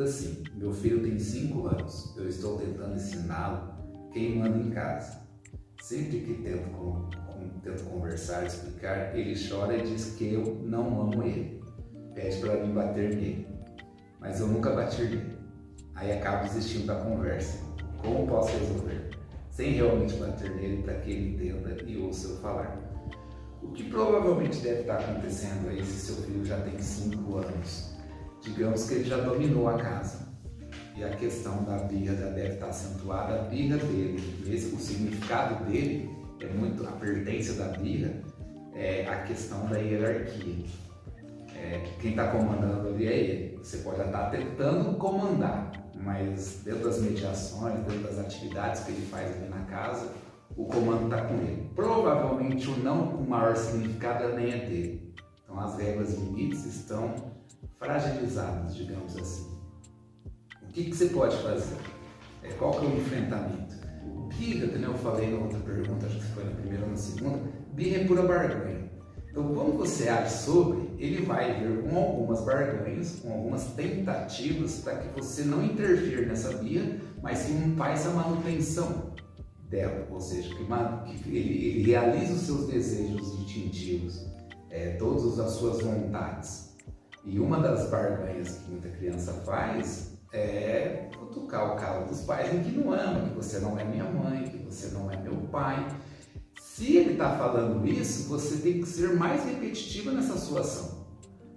assim: meu filho tem 5 anos, eu estou tentando ensiná-lo quem manda em casa. Sempre que tento conversar, explicar, ele chora e diz que eu não amo ele. Pede para mim bater nele, mas eu nunca bati nele. Aí acabo desistindo da conversa. Como posso resolver? Sem realmente bater nele para que ele entenda e ouça eu falar. O que provavelmente deve estar acontecendo aí se seu filho já tem 5 anos? Digamos que ele já dominou a casa. E a questão da birra já deve estar acentuada. A birra dele, mesmo o significado dele, é muito a pertença da birra, é a questão da hierarquia. Quem está comandando ali é ele. Você pode estar tentando comandar, mas dentro das mediações, dentro das atividades que ele faz ali na casa, o comando está com ele. Provavelmente o não com maior significado nem é dele. Então as regras e limites estão fragilizadas, digamos assim. O que você pode fazer? Qual que é o enfrentamento? Birra, que eu falei na outra pergunta, acho que foi na primeira ou na segunda, birra é pura barganha. Então, quando você age sobre, ele vai vir com algumas barganhas, com algumas tentativas para que você não interfira nessa birra, mas sim faça a manutenção dela, ou seja, que ele realize os seus desejos instintivos, todas as suas vontades. E uma das barganhas que muita criança faz é cutucar o calo dos pais em que não ama, que você não é minha mãe, que você não é meu pai. Se ele está falando isso, você tem que ser mais repetitiva nessa sua ação.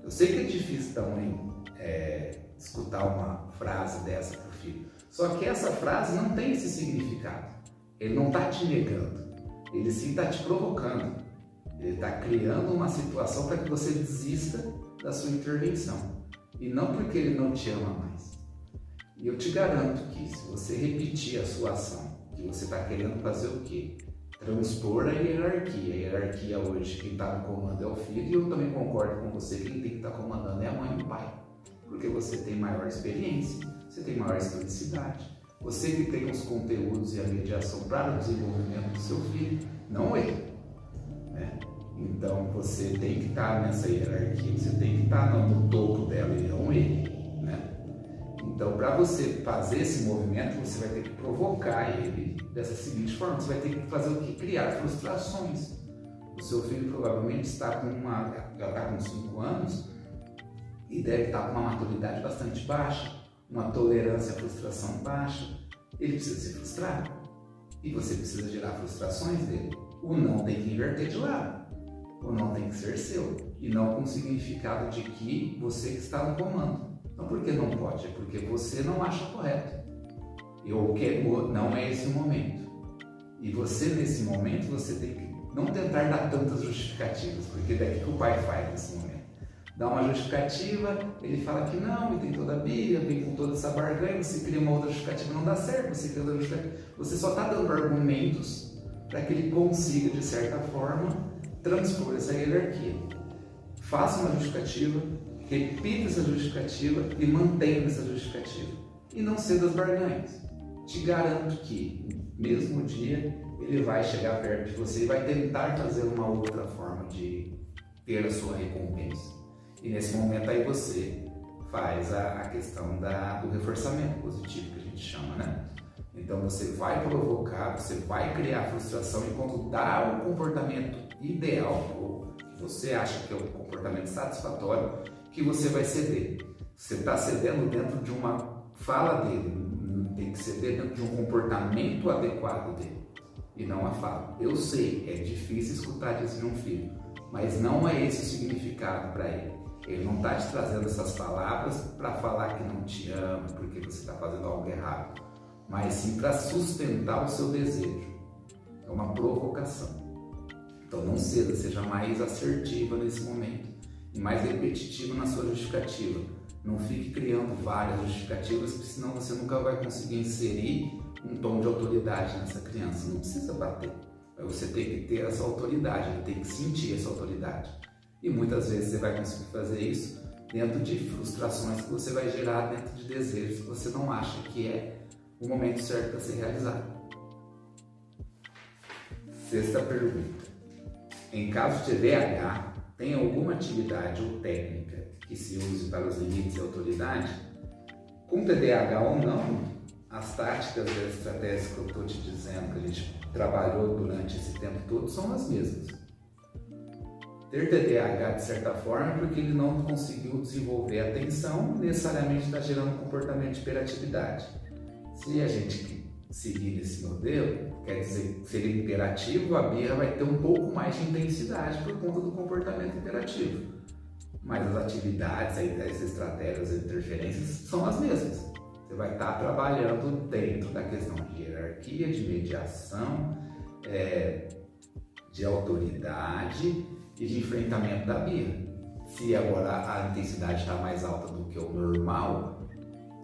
Eu sei que é difícil também escutar uma frase dessa para o filho, só que essa frase não tem esse significado. Ele não está te negando, ele sim está te provocando. Ele está criando uma situação para que você desista da sua intervenção. E não porque ele não te ama mais. E eu te garanto que se você repetir a sua ação, que você está querendo fazer o quê? Transpor a hierarquia. A hierarquia hoje, quem está no comando é o filho, e eu também concordo com você, quem tem que estar comandando é a mãe e o pai. Porque você tem maior experiência, você tem maior historicidade, você que tem os conteúdos e a mediação para o desenvolvimento do seu filho, não ele. Então você tem que estar nessa hierarquia, você tem que estar no topo dela e não ele. Então, para você fazer esse movimento, você vai ter que provocar ele dessa seguinte forma: você vai ter que fazer o que? Criar frustrações. O seu filho provavelmente já está com 5 anos e deve estar com uma maturidade bastante baixa, uma tolerância à frustração baixa. Ele precisa se frustrar e você precisa gerar frustrações dele. O não tem que inverter de lado, o não tem que ser seu e não com o significado de que você que está no comando. Não porque não pode, é porque você não acha correto. Não é esse o momento. E você, nesse momento, você tem que não tentar dar tantas justificativas, porque daqui que o pai faz nesse momento. Dá uma justificativa, ele fala que não, e tem toda a birra, vem com toda essa barganha, você cria uma outra justificativa, não dá certo, você cria outra justificativa. Você só está dando argumentos para que ele consiga, de certa forma, transpor essa hierarquia. Faça uma justificativa, repita essa justificativa e mantenha essa justificativa. E não ceda as barganhas. Te garanto que, no mesmo dia, ele vai chegar perto de você e vai tentar fazer uma outra forma de ter a sua recompensa. E nesse momento aí você faz a questão do reforçamento positivo, que a gente chama, né? Então você vai provocar, você vai criar frustração, e quando dá o comportamento ideal, ou você acha que é o comportamento satisfatório, que você vai ceder. Você está cedendo dentro de uma fala dele, tem que ceder dentro de um comportamento adequado dele, e não a fala. Eu sei, é difícil escutar isso de um filho, mas não é esse o significado para ele. Ele não está te trazendo essas palavras para falar que não te ama, porque você está fazendo algo errado, mas sim para sustentar o seu desejo. É uma provocação. Então não ceda, seja mais assertiva nesse momento e mais repetitiva na sua justificativa. Não fique criando várias justificativas, porque senão você nunca vai conseguir inserir um tom de autoridade nessa criança. Não precisa bater, mas você tem que ter essa autoridade, ele tem que sentir essa autoridade. E muitas vezes você vai conseguir fazer isso dentro de frustrações que você vai gerar, dentro de desejos que você não acha que é o momento certo para ser realizado. Sexta pergunta: em caso de TDAH, tem alguma atividade ou técnica que se use para os limites e autoridade? Com TDAH ou não, as táticas e as estratégias que eu estou te dizendo, que a gente trabalhou durante esse tempo todo, são as mesmas. Ter TDAH, de certa forma, é porque ele não conseguiu desenvolver a atenção, necessariamente está gerando um comportamento de hiperatividade. Se a gente seguir esse modelo, quer dizer que seria imperativo, a birra vai ter um pouco mais de intensidade por conta do comportamento imperativo. Mas as atividades, as estratégias, as interferências são as mesmas. Você vai estar trabalhando dentro da questão de hierarquia, de mediação, de autoridade e de enfrentamento da birra. Se agora a intensidade está mais alta do que o normal,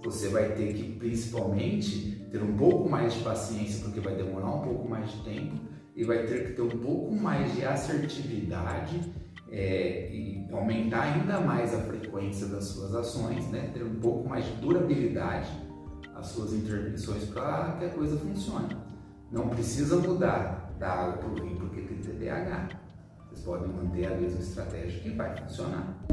você vai ter que principalmente ter um pouco mais de paciência, porque vai demorar um pouco mais de tempo, e vai ter que ter um pouco mais de assertividade e aumentar ainda mais a frequência das suas ações, né? Ter um pouco mais de durabilidade as suas intervenções para que a coisa funcione. Não precisa mudar da água para o vinho porque tem TDAH. Vocês podem manter a mesma estratégia que vai funcionar.